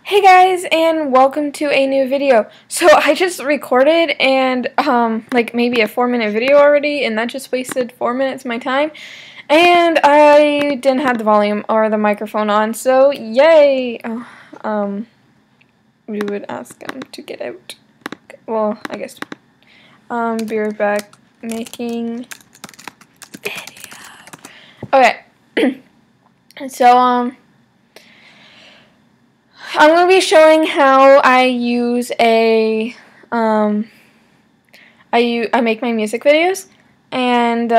Hey guys, and welcome to a new video. So I just recorded and like maybe a 4-minute video already, and that just wasted 4 minutes of my time. And I didn't have the volume or the microphone on, so yay! We would ask him to get out. Well, I guess. Be right back. Making video. Okay. So I'm going to be showing how I use I make my music videos, and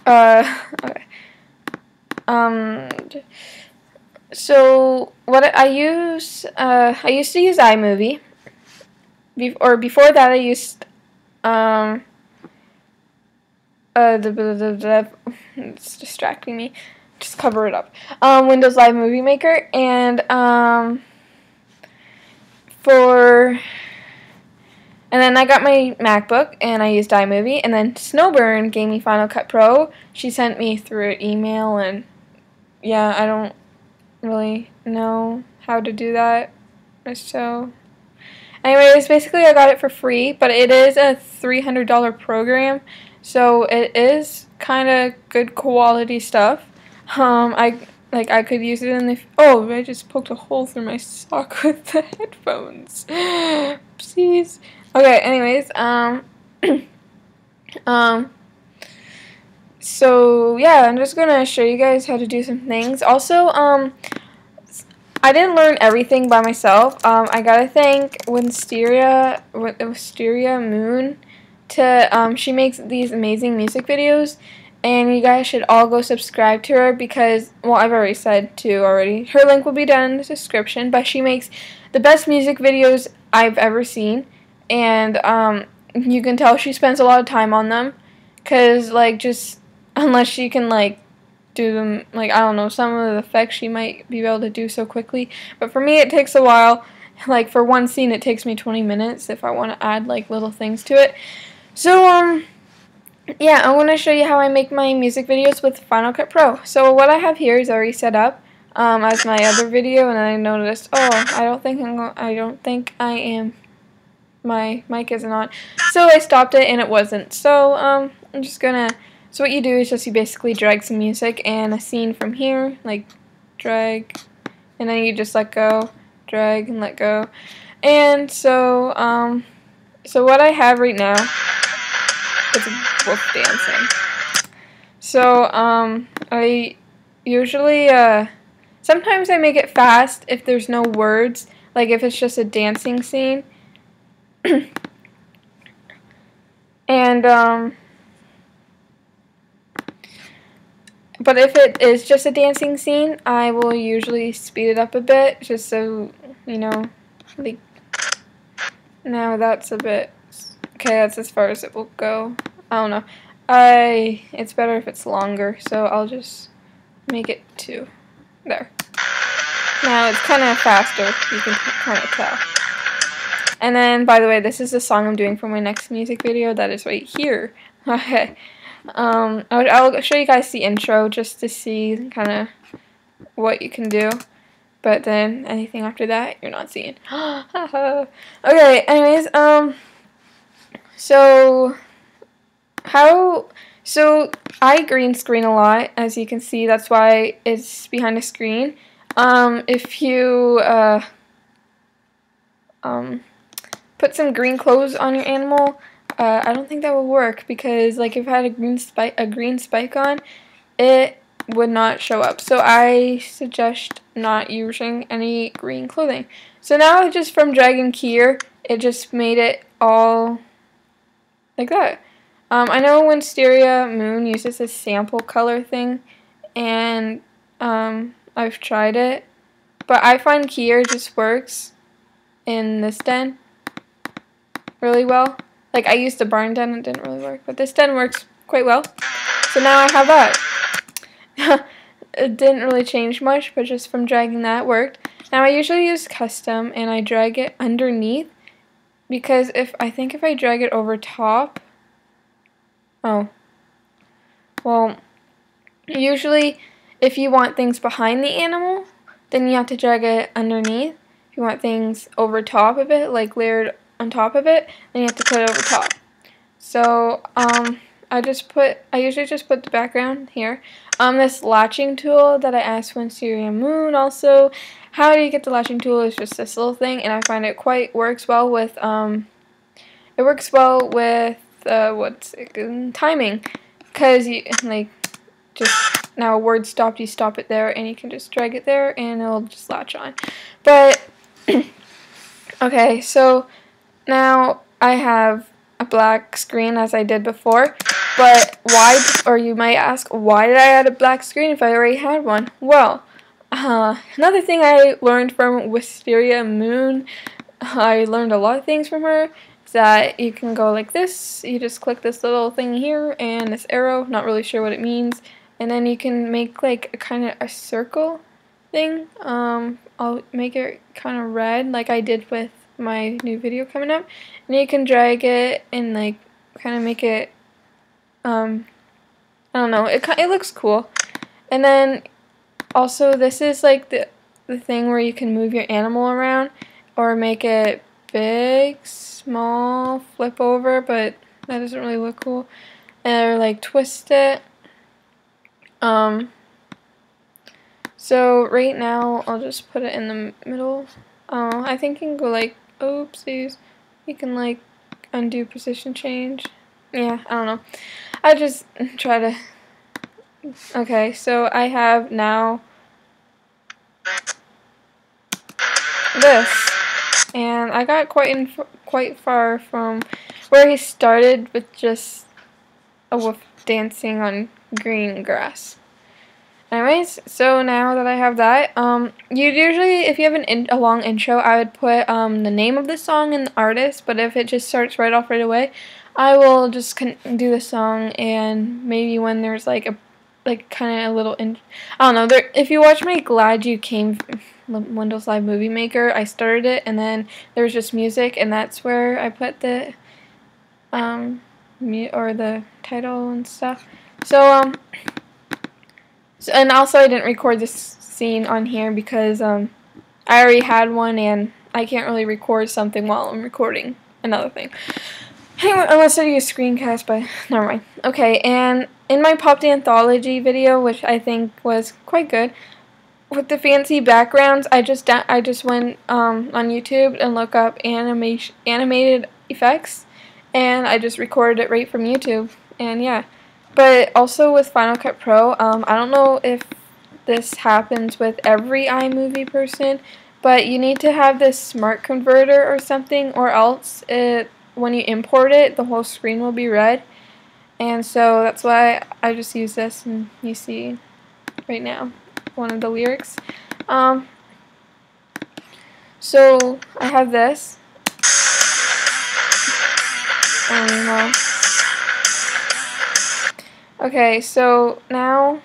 okay. So what I used to use iMovie, before that I used it's distracting me. Just cover it up. Windows Live Movie Maker, and then I got my MacBook and I used iMovie, and then Snowburn gave me Final Cut Pro. She sent me through an email, and yeah, I don't really know how to do that. So anyways, basically I got it for free, but it is a $300 program, so it is kind of good quality stuff. I could use it in the. Oh, I just poked a hole through my sock with the headphones. Oopsies. Okay. Anyways, So yeah, I'm just gonna show you guys how to do some things. Also, I didn't learn everything by myself. I gotta thank Wisteria Moon she makes these amazing music videos. And you guys should all go subscribe to her because, well, I've already said to already. Her link will be down in the description, but she makes the best music videos I've ever seen. And you can tell she spends a lot of time on them because, like, just unless she can, like, do them, like, I don't know, some of the effects she might be able to do so quickly. But for me, it takes a while. Like, for one scene, it takes me 20 minutes if I want to add, like, little things to it. So, yeah, I want to show you how I make my music videos with Final Cut Pro. So what I have here is already set up as my other video, and I noticed, oh, I don't think I am. My mic isn't on. So I stopped it, and it wasn't. So I'm just gonna. So what you do is just you basically drag some music and a scene from here, like drag, and then you just let go, drag and let go, and so so what I have right now. It's wolf dancing. So, I usually, sometimes I make it fast if there's no words, like if it's just a dancing scene. And, but if it is just a dancing scene, I will usually speed it up a bit, just so, you know, like, now that's a bit. Okay, that's as far as it will go. I don't know. It's better if it's longer, so I'll just make it 2. There. Now it's kind of faster, you can kind of tell. And then, by the way, this is the song I'm doing for my next music video. That is right here. Okay. I'll show you guys the intro just to see kind of what you can do. But then anything after that, you're not seeing. Okay, anyways, So I green screen a lot, as you can see. That's why it's behind a screen. If you put some green clothes on your animal, I don't think that will work because, like, if I had a green spike on, it would not show up. So I suggest not using any green clothing. So now just from dragging here, it just made it all like that. I know Wisteria Moon uses a sample color thing, and I've tried it, but I find Kier just works in this den really well. Like, I used the barn den, it didn't really work, but this den works quite well. So now I have that. It didn't really change much, but just from dragging that it worked. Now I usually use custom, and I drag it underneath, because I think if I drag it over top, oh, well, usually if you want things behind the animal, then you have to drag it underneath. If you want things over top of it, like layered on top of it, then you have to put it over top. So I usually just put the background here. This latching tool that I asked Wisteria Moon also, how do you get the latching tool? Is just this little thing, and I find it works well with timing, because you like just now a word stopped, you stop it there, and you can just drag it there, and it'll just latch on. But okay, so now I have a black screen as I did before, but why, or you might ask, why did I add a black screen if I already had one? Well, another thing I learned from Wisteria Moon, I learned a lot of things from her, is that you can go like this, you just click this little thing here, and this arrow, not really sure what it means, and then you can make like a kind of a circle thing. I'll make it kind of red like I did with my new video coming up, and you can drag it and like kind of make it I don't know, it looks cool. And then also this is like the thing where you can move your animal around or make it big, small, flip over, but that doesn't really look cool, or like twist it. So right now I'll just put it in the middle. I think you can go like, oopsies, you can like undo position change. Yeah, I don't know. I just try to. Okay, so I have now this, and I got quite far from where he started with just a wolf dancing on green grass. Anyways, so now that I have that, you'd usually, if you have a long intro, I would put the name of the song and the artist, but if it just starts right off right away, I will just do the song, and maybe when there's like kind of a little, I don't know, if you watch my Glad You Came Windows Live Movie Maker, I started it, and then there was just music, and that's where I put the, or the title and stuff. So, and also I didn't record this scene on here because I already had one, and I can't really record something while I'm recording another thing. Anyway, unless I do a screencast, but never mind. Okay, and in my Popped Anthology video, which I think was quite good, with the fancy backgrounds, I just went on YouTube and looked up animated effects, and I just recorded it right from YouTube, and yeah. But also with Final Cut Pro, I don't know if this happens with every iMovie person, but you need to have this smart converter or something, or else when you import it, the whole screen will be red. And so that's why I just use this, and you see right now one of the lyrics. So I have this. Okay, so now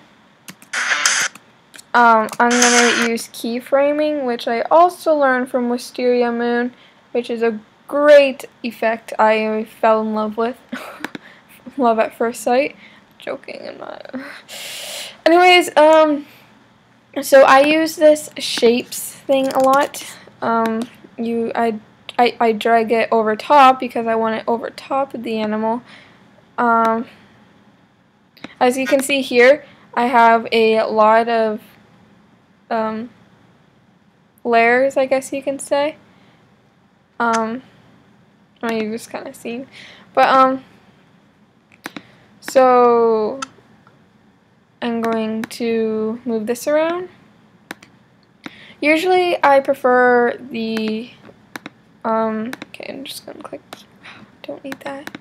I'm gonna use keyframing, which I also learned from Wisteria Moon, which is a great effect I fell in love with. Love at first sight. Joking, I'm not. Anyways, so I use this shapes thing a lot. I drag it over top because I want it over top of the animal. As you can see here, I have a lot of layers, I guess you can say. You just kind of seen, but so I'm going to move this around. Usually I prefer the okay, I'm just gonna click. Don't need that.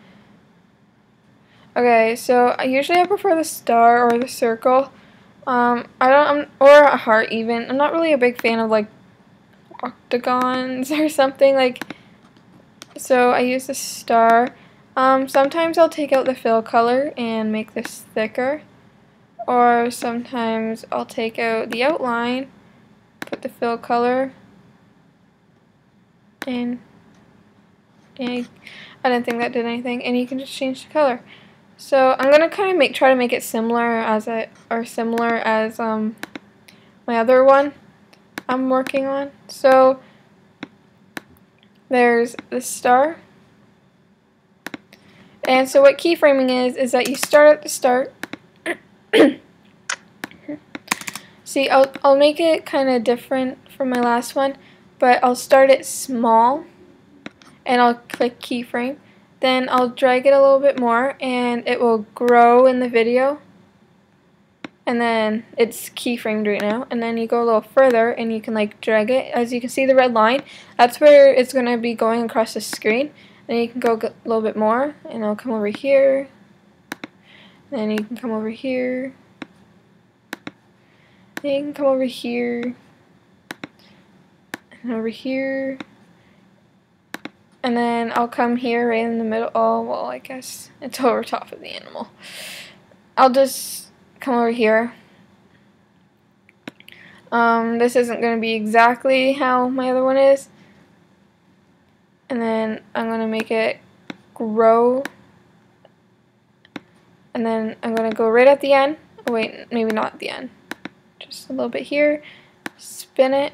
Okay, so usually I prefer the star or the circle. Or a heart even. I'm not really a big fan of like octagons or something like. So I use the star. Sometimes I'll take out the fill color and make this thicker, or sometimes I'll take out the outline, put the fill color, and I didn't think that did anything, and you can just change the color. So I'm gonna kind of try to make it similar as my other one I'm working on. So there's this star, and so what keyframing is that you start at the start. See, I'll make it kind of different from my last one, but I'll start it small, and I'll click keyframe. Then I'll drag it a little bit more, and it will grow in the video. And then it's keyframed right now. And then you go a little further, and you can like drag it. As you can see, the red line, that's where it's gonna be going across the screen. Then you can go a little bit more, and it'll come over here. Then you can come over here. Then you can come over here. And over here. And then I'll come here right in the middle. Oh, well, I guess it's over top of the animal. I'll just come over here. This isn't going to be exactly how my other one is. And then I'm going to make it grow. And then I'm going to go right at the end. Oh, wait, maybe not at the end. Just a little bit here. Spin it.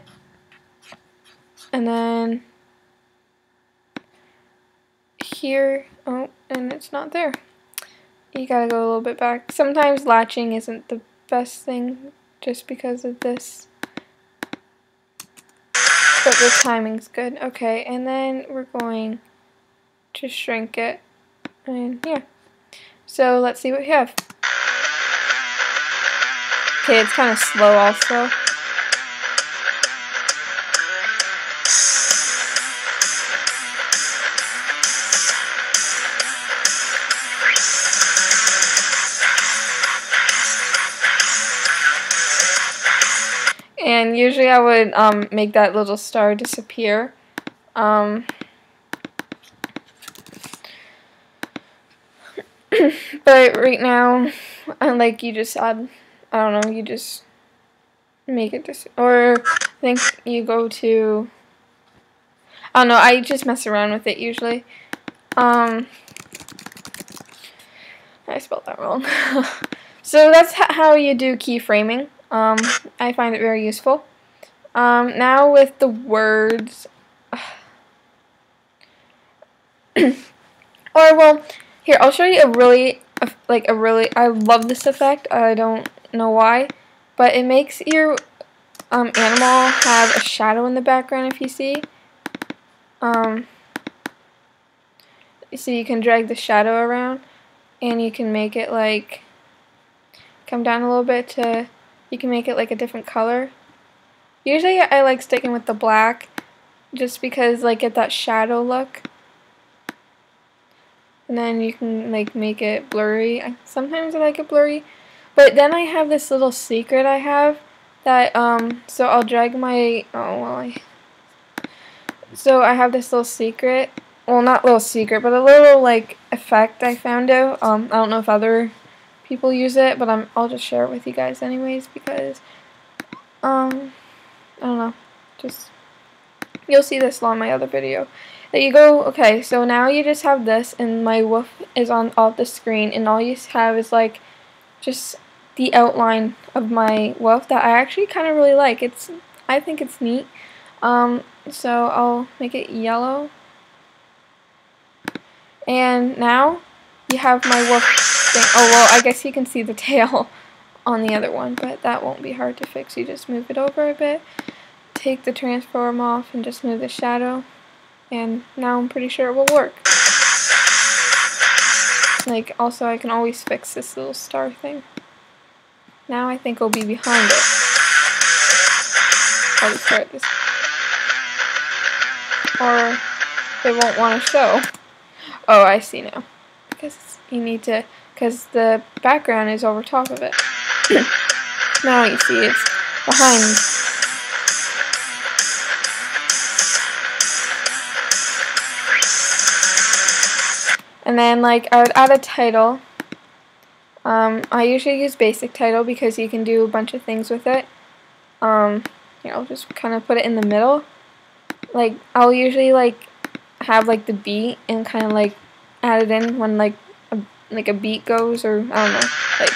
And then here. Oh, and it's not there. You gotta go a little bit back. Sometimes latching isn't the best thing just because of this. But the timing's good. Okay, and then we're going to shrink it. And yeah. So let's see what we have. Okay, it's kind of slow also. And usually I would make that little star disappear. But right now, like you just add, I don't know, you just make it or I think you go to, I don't know, I just mess around with it usually. I spelled that wrong. So that's how you do keyframing. I find it very useful. Now with the words, or well, here I'll show you I love this effect. I don't know why, but it makes your animal have a shadow in the background. If you see, so you can drag the shadow around, and you can make it like come down a little bit to. You can make it like a different color. Usually I like sticking with the black just because like get that shadow look. And then you can like make it blurry. Sometimes I like it blurry. But then I have this little secret I have that so I'll drag my so I have this little secret. Well, not little secret, but a little like effect I found out. I don't know if other people use it, but I'll just share it with you guys anyways because I don't know, just you'll see this on my other video. There you go. Okay, so now you just have this, and my wolf is on off the screen, and all you have is like just the outline of my wolf that I actually kind of really like. I think it's neat. So I'll make it yellow, and now you have my wolf thing. Oh well, I guess you can see the tail on the other one, but that won't be hard to fix. You just move it over a bit, take the transform off, and just move the shadow, and now I'm pretty sure it will work. Like, also I can always fix this little star thing. Now I think it'll be behind it. I'll just start this. Or it won't want to show. Oh, I see now. Because you need to, because the background is over top of it. Now you see it's behind. And then like I would add a title. I usually use basic title because you can do a bunch of things with it. Here, I'll just kind of put it in the middle. Like I'll usually like have like the beat and kind of like add it in when like like a beat goes, or I don't know, like